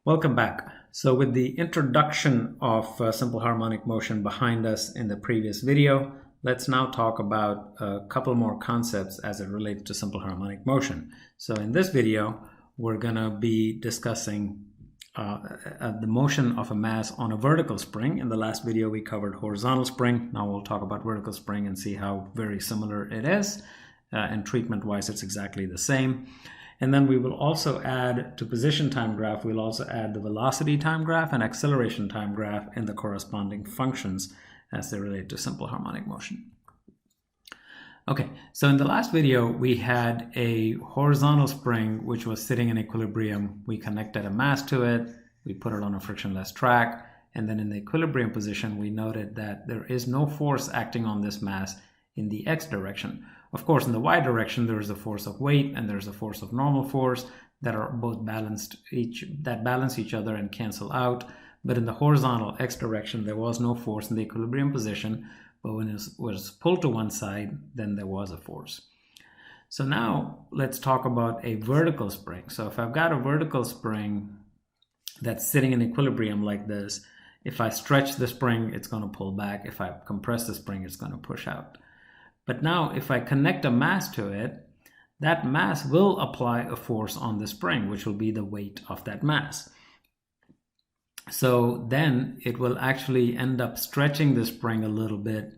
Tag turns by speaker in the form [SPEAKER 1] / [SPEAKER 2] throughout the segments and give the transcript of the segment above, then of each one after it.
[SPEAKER 1] Welcome back. So with the introduction of simple harmonic motion behind us in the previous video, let's now talk about a couple more concepts as it relates to simple harmonic motion. So in this video, we're going to be discussing the motion of a mass on a vertical spring. In the last video, we covered horizontal spring. Now we'll talk about vertical spring and see how very similar it is. And treatment-wise, it's exactly the same. And then we will also add to position time graph, we'll also add the velocity time graph and acceleration time graph and the corresponding functions as they relate to simple harmonic motion. Okay, so in the last video, we had a horizontal spring which was sitting in equilibrium. We connected a mass to it, we put it on a frictionless track, and then in the equilibrium position, we noted that there is no force acting on this mass in the x direction. Of course, in the y direction, there is a force of weight and there's a force of normal force that are both balance each other and cancel out. But in the horizontal x direction, there was no force in the equilibrium position, but when it was pulled to one side, then there was a force. So now let's talk about a vertical spring. So if I've got a vertical spring that's sitting in equilibrium like this, if I stretch the spring, it's going to pull back. If I compress the spring, it's going to push out. But now if I connect a mass to it, that mass will apply a force on the spring, which will be the weight of that mass. So then it will actually end up stretching the spring a little bit.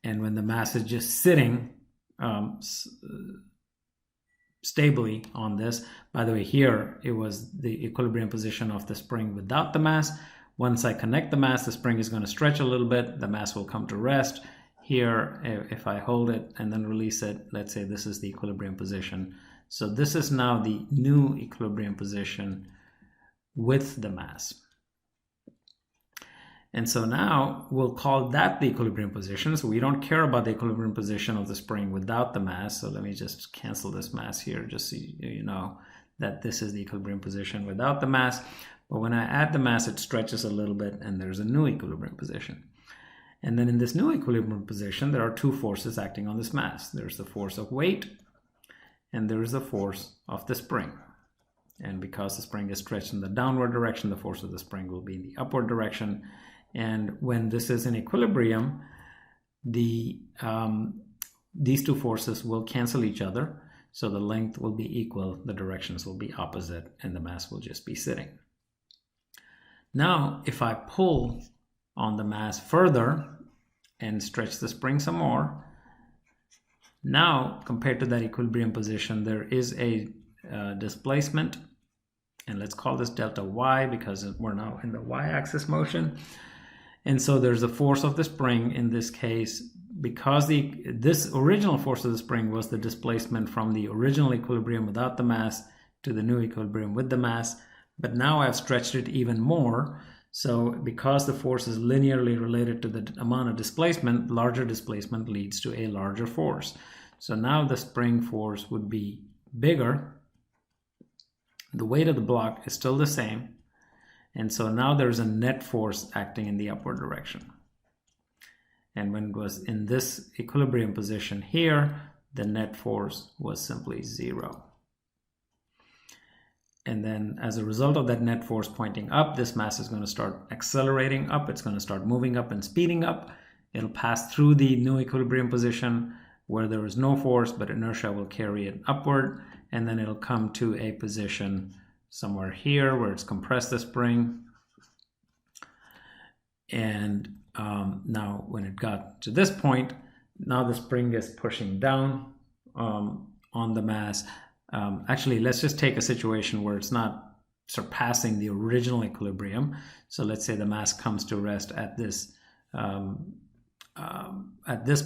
[SPEAKER 1] And when the mass is just sitting stably on this, by the way, here it was the equilibrium position of the spring without the mass. Once I connect the mass, the spring is going to stretch a little bit. The mass will come to rest. Here, if I hold it and then release it, let's say this is the equilibrium position. So this is now the new equilibrium position with the mass. And so now we'll call that the equilibrium position. So we don't care about the equilibrium position of the spring without the mass. So let me just cancel this mass here, just so you know that this is the equilibrium position without the mass. But when I add the mass, it stretches a little bit and there's a new equilibrium position. And then in this new equilibrium position, there are two forces acting on this mass. There's the force of weight, and there's the force of the spring. And because the spring is stretched in the downward direction, the force of the spring will be in the upward direction. And when this is in equilibrium, these two forces will cancel each other. So the length will be equal, the directions will be opposite, and the mass will just be sitting. Now, if I pull on the mass further and stretch the spring some more, now compared to that equilibrium position, there is a displacement, and let's call this delta y because we're now in the y-axis motion. And so there's a force of the spring in this case, because this original force of the spring was the displacement from the original equilibrium without the mass to the new equilibrium with the mass, but now I've stretched it even more. So because the force is linearly related to the amount of displacement, larger displacement leads to a larger force. So now the spring force would be bigger. The weight of the block is still the same. And so now there's a net force acting in the upward direction. And when it was in this equilibrium position here, the net force was simply 0. And then as a result of that net force pointing up, this mass is going to start accelerating up. It's going to start moving up and speeding up. It'll pass through the new equilibrium position where there is no force, but inertia will carry it upward. And then it'll come to a position somewhere here where it's compressed the spring. And now when it got to this point, now the spring is pushing down on the mass. Actually, let's just take a situation where it's not surpassing the original equilibrium. So let's say the mass comes to rest at this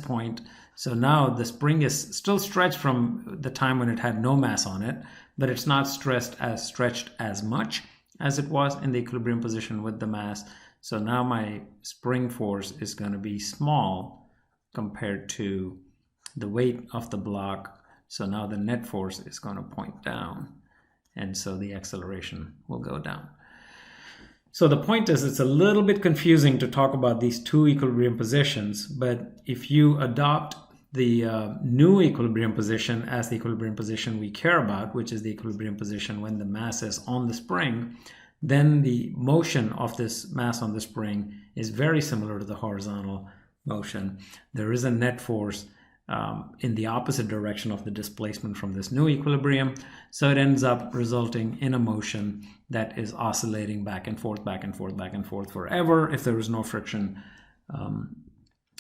[SPEAKER 1] point. So now the spring is still stretched from the time when it had no mass on it, but it's not stretched as much as it was in the equilibrium position with the mass. So now my spring force is going to be small compared to the weight of the block. So now the net force is going to point down, and so the acceleration will go down. So the point is, it's a little bit confusing to talk about these two equilibrium positions, but if you adopt the new equilibrium position as the equilibrium position we care about, which is the equilibrium position when the mass is on the spring, then the motion of this mass on the spring is very similar to the horizontal motion. There is a net force in the opposite direction of the displacement from this new equilibrium. So it ends up resulting in a motion that is oscillating back and forth, back and forth, back and forth forever. If there is no friction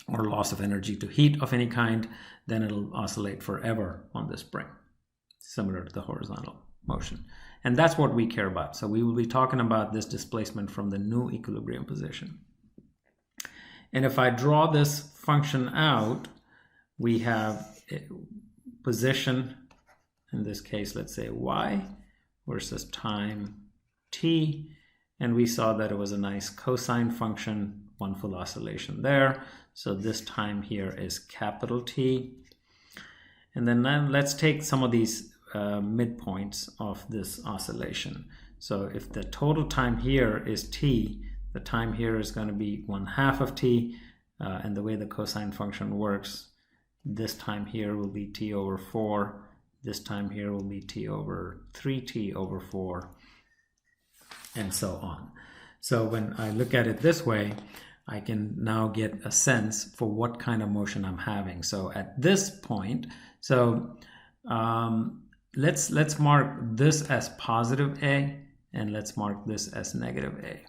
[SPEAKER 1] or loss of energy to heat of any kind, then it'll oscillate forever on the spring, similar to the horizontal motion. And that's what we care about. So we will be talking about this displacement from the new equilibrium position. And if I draw this function out, we have a position, in this case, let's say y versus time t. And we saw that it was a nice cosine function, one full oscillation there. So this time here is capital T. And then let's take some of these midpoints of this oscillation. So if the total time here is t, the time here is going to be 1/2 of t. And the way the cosine function works, this time here will be t over 4. This time here will be t over 3t over 4, and so on. So when I look at it this way, I can now get a sense for what kind of motion I'm having. So at this point, so let's mark this as positive A, and let's mark this as negative A.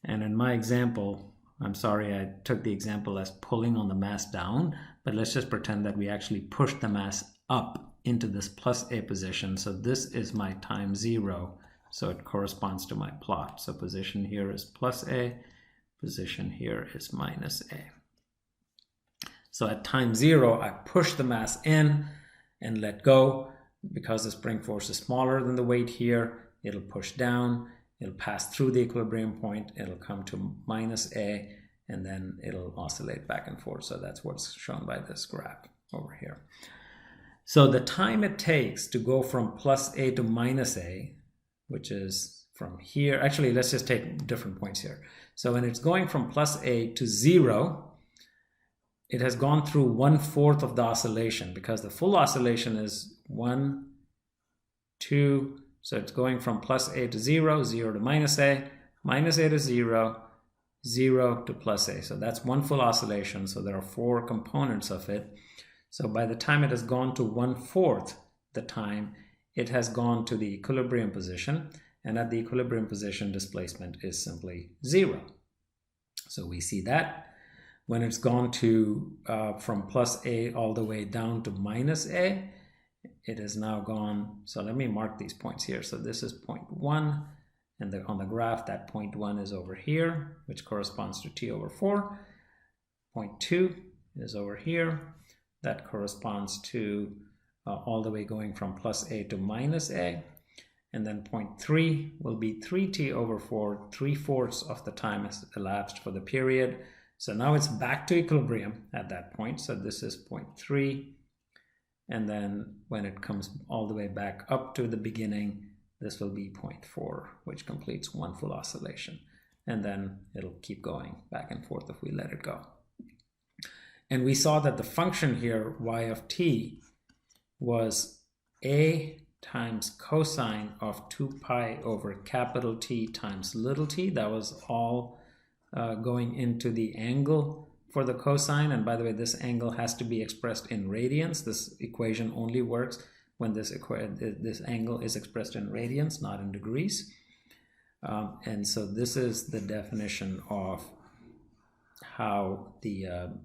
[SPEAKER 1] And in my example, I'm sorry I took the example as pulling on the mass down, but let's just pretend that we actually push the mass up into this plus A position. So this is my time 0, so it corresponds to my plot. So position here is plus A, position here is minus A. So at time 0, I push the mass in and let go. Because the spring force is smaller than the weight here, it'll push down, it'll pass through the equilibrium point, it'll come to minus A, and then it'll oscillate back and forth. So that's what's shown by this graph over here. So the time it takes to go from plus A to minus A, which is from here, actually let's just take different points here. So when it's going from plus A to 0, it has gone through 1/4 of the oscillation, because the full oscillation is 1, 2, so it's going from plus A to 0, 0 to minus A to 0, 0 to plus A. So that's one full oscillation. So there are 4 components of it. So by the time it has gone to 1/4 the time, it has gone to the equilibrium position. And at the equilibrium position, displacement is simply 0. So we see that. When it's gone to from plus A all the way down to minus A, it has now gone. So let me mark these points here. So this is point 1, and on the graph, that point 1 is over here, which corresponds to t over 4. Point 2 is over here. That corresponds to all the way going from plus A to minus A. And then point 3 will be 3t over 4. 3/4 of the time has elapsed for the period. So now it's back to equilibrium at that point. So this is point 3. And then when it comes all the way back up to the beginning, this will be point 4, which completes one full oscillation. And then it'll keep going back and forth if we let it go. And we saw that the function here, y of t, was A times cosine of 2 pi over capital T times little t. That was all going into the angle for the cosine. And by the way, this angle has to be expressed in radians. This equation only works when this angle is expressed in radians, not in degrees. And so this is the definition of how the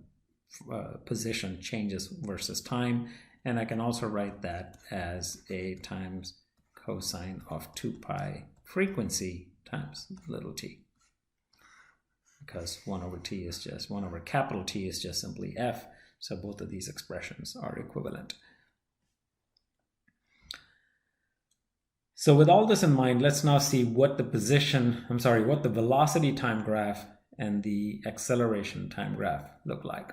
[SPEAKER 1] position changes versus time. And I can also write that as A times cosine of 2 pi frequency times little t. Because 1 over t is just 1 over capital T is just simply f. So both of these expressions are equivalent. So with all this in mind, let's now see what the what the velocity time graph and the acceleration time graph look like.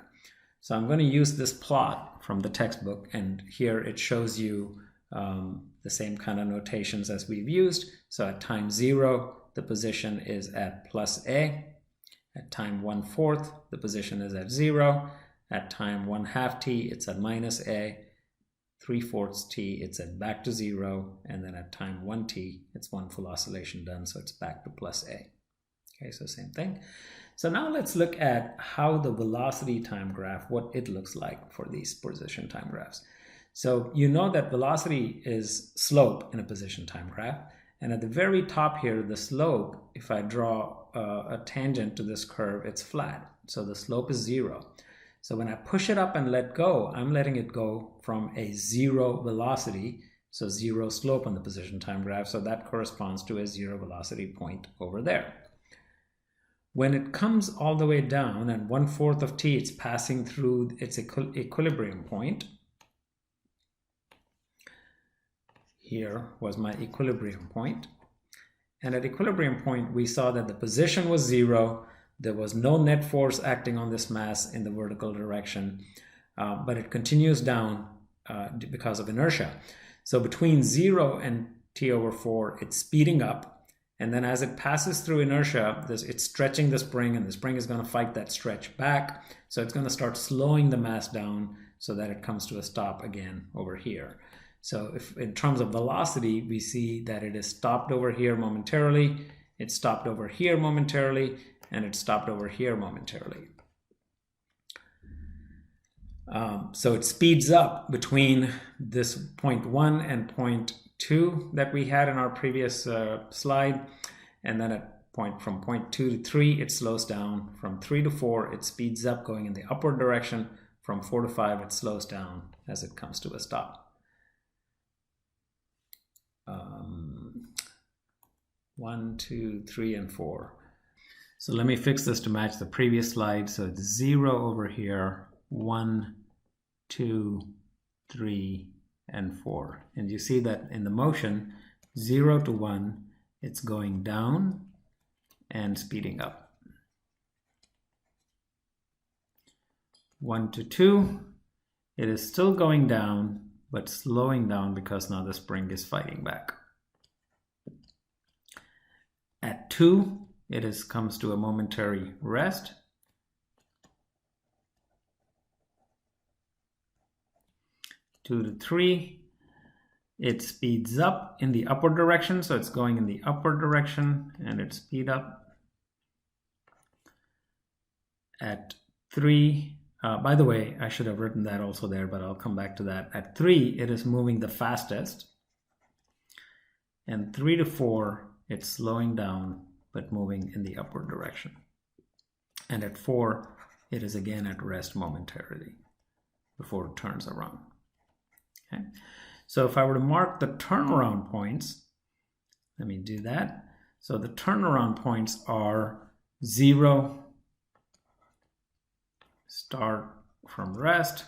[SPEAKER 1] So I'm going to use this plot from the textbook, and here it shows you the same kind of notations as we've used. So at time 0, the position is at plus A. At time 1/4, the position is at 0. At time 1/2 t, it's at minus a. 3/4 t, it's at back to 0. And then at time 1 t, it's one full oscillation done, so it's back to plus a. Okay, so same thing. So now let's look at how the velocity time graph, what it looks like for these position time graphs. So you know that velocity is slope in a position time graph. And at the very top here, the slope, if I draw a tangent to this curve, it's flat. So the slope is 0. So when I push it up and let go, I'm letting it go from a 0 velocity, so 0 slope on the position time graph. So that corresponds to a 0 velocity point over there. When it comes all the way down and 1/4 of t, it's passing through its equilibrium point. Here was my equilibrium point. And at equilibrium point, we saw that the position was 0. There was no net force acting on this mass in the vertical direction, but it continues down because of inertia. So between 0 and t/4, it's speeding up. And then as it passes through inertia, it's stretching the spring, and the spring is going to fight that stretch back. So it's going to start slowing the mass down so that it comes to a stop again over here. So if in terms of velocity, we see that it is stopped over here momentarily, it's stopped over here momentarily, and it's stopped over here momentarily. So it speeds up between this point 1 and point 2 that we had in our previous slide, and then from point 2 to 3 it slows down. From 3 to 4 it speeds up going in the upward direction. From 4 to 5 it slows down as it comes to a stop. 1, 2, 3, and 4. So let me fix this to match the previous slide. So it's 0 over here, 1, 2, 3, and 4. And you see that in the motion, 0 to 1, it's going down and speeding up. 1 to 2, it is still going down, but slowing down because now the spring is fighting back. At 2, it comes to a momentary rest. Two to 3, it speeds up in the upward direction, so it's going in the upward direction and it speed up. At 3, by the way, I should have written that also there, but I'll come back to that. At 3, it is moving the fastest. And 3 to 4, it's slowing down, but moving in the upward direction. And at 4, it is again at rest momentarily before it turns around. Okay. So if I were to mark the turnaround points, let me do that. So the turnaround points are 0, start from rest,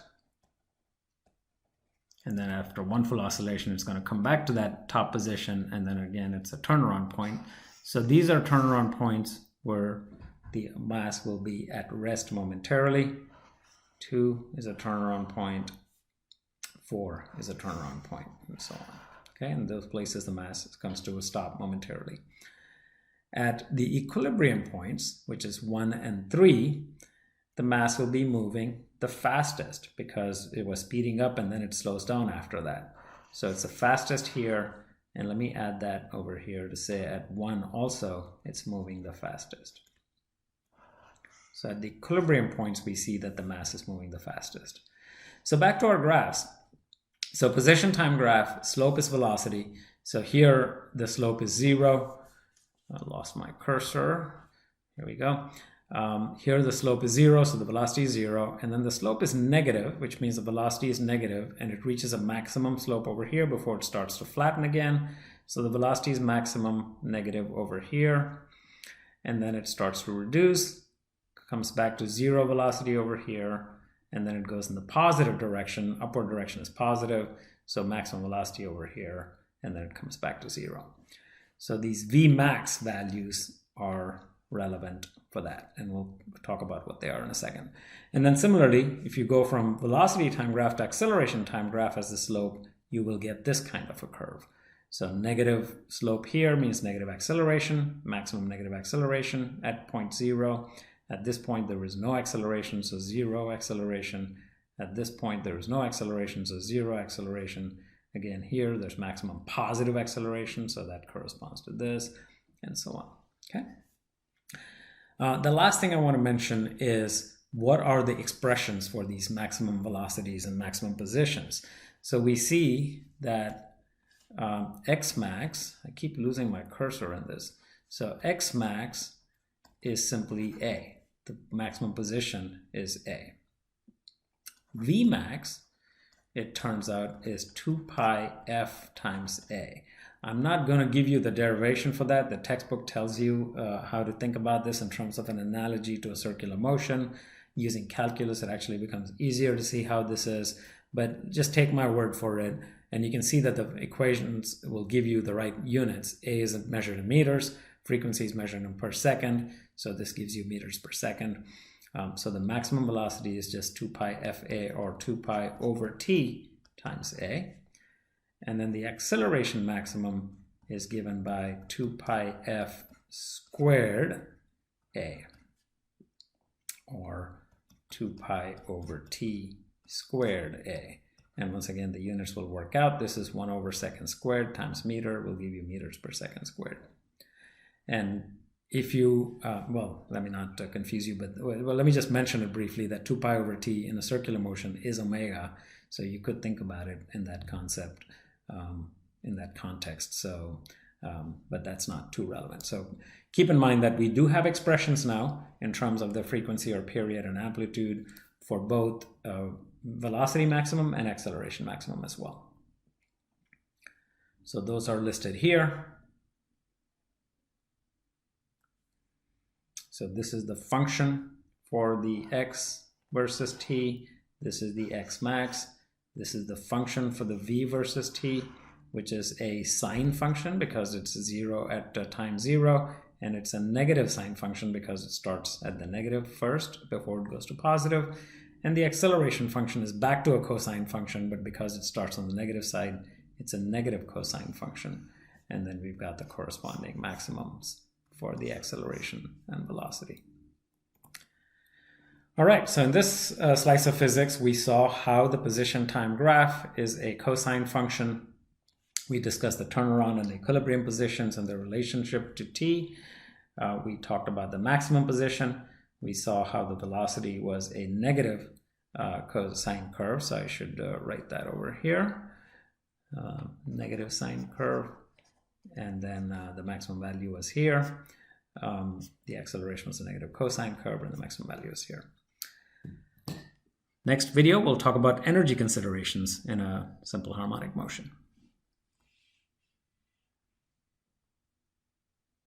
[SPEAKER 1] and then after one full oscillation, it's going to come back to that top position, and then again, it's a turnaround point. So these are turnaround points where the mass will be at rest momentarily. 2 is a turnaround point. 4 is a turnaround point, and so on. Okay, in those places, the mass comes to a stop momentarily. At the equilibrium points, which is 1 and 3, the mass will be moving the fastest because it was speeding up and then it slows down after that. So it's the fastest here, and let me add that over here to say at 1 also it's moving the fastest. So at the equilibrium points we see that the mass is moving the fastest. So back to our graphs. So position time graph, slope is velocity. So here the slope is 0. I lost my cursor. Here we go. Here the slope is 0, so the velocity is 0, and then the slope is negative, which means the velocity is negative, and it reaches a maximum slope over here before it starts to flatten again. So the velocity is maximum negative over here, and then it starts to reduce, comes back to 0 velocity over here, and then it goes in the positive direction. Upward direction is positive, so maximum velocity over here, and then it comes back to 0. So these Vmax values are relevant for that, and we'll talk about what they are in a second. And then similarly, if you go from velocity time graph to acceleration time graph as the slope, you will get this kind of a curve. So negative slope here means negative acceleration, maximum negative acceleration at point 0, At this point, there is no acceleration, so 0 acceleration. At this point, there is no acceleration, so 0 acceleration. Again, here, there's maximum positive acceleration, so that corresponds to this, and so on. Okay. The last thing I want to mention is what are the expressions for these maximum velocities and maximum positions. So we see that x max, I keep losing my cursor in this, so x max is simply a. The maximum position is a. V max, it turns out, is 2 pi f times a. I'm not going to give you the derivation for that. The textbook tells you how to think about this in terms of an analogy to a circular motion. Using calculus, it actually becomes easier to see how this is, but just take my word for it, and you can see that the equations will give you the right units. A is measured in meters, frequency is measured in per second, so this gives you meters per second. So the maximum velocity is just 2 pi fa, or 2 pi over t times a. And then the acceleration maximum is given by 2 pi f squared a, or 2 pi over t squared a. And once again, the units will work out. This is 1 over second squared times meter will give you meters per second squared. And if you, well, let me not confuse you, but well, let me just mention it briefly that 2 pi over t in a circular motion is omega. So you could think about it in that concept, in that context. So, but that's not too relevant. So keep in mind that we do have expressions now in terms of the frequency or period and amplitude for both velocity maximum and acceleration maximum as well. So those are listed here. So this is the function for the x versus t. This is the x max. This is the function for the v versus t, which is a sine function because it's 0 at time 0, and it's a negative sine function because it starts at the negative first before it goes to positive. And the acceleration function is back to a cosine function, but because it starts on the negative side, it's a negative cosine function. And then we've got the corresponding maximums for the acceleration and velocity. All right, so in this slice of physics, we saw how the position time graph is a cosine function. We discussed the turnaround and equilibrium positions and their relationship to t. We talked about the maximum position. We saw how the velocity was a negative cosine curve, so I should write that over here. Negative sine curve, and then the maximum value was here. The acceleration was a negative cosine curve, and the maximum value is here. Next video, we'll talk about energy considerations in a simple harmonic motion.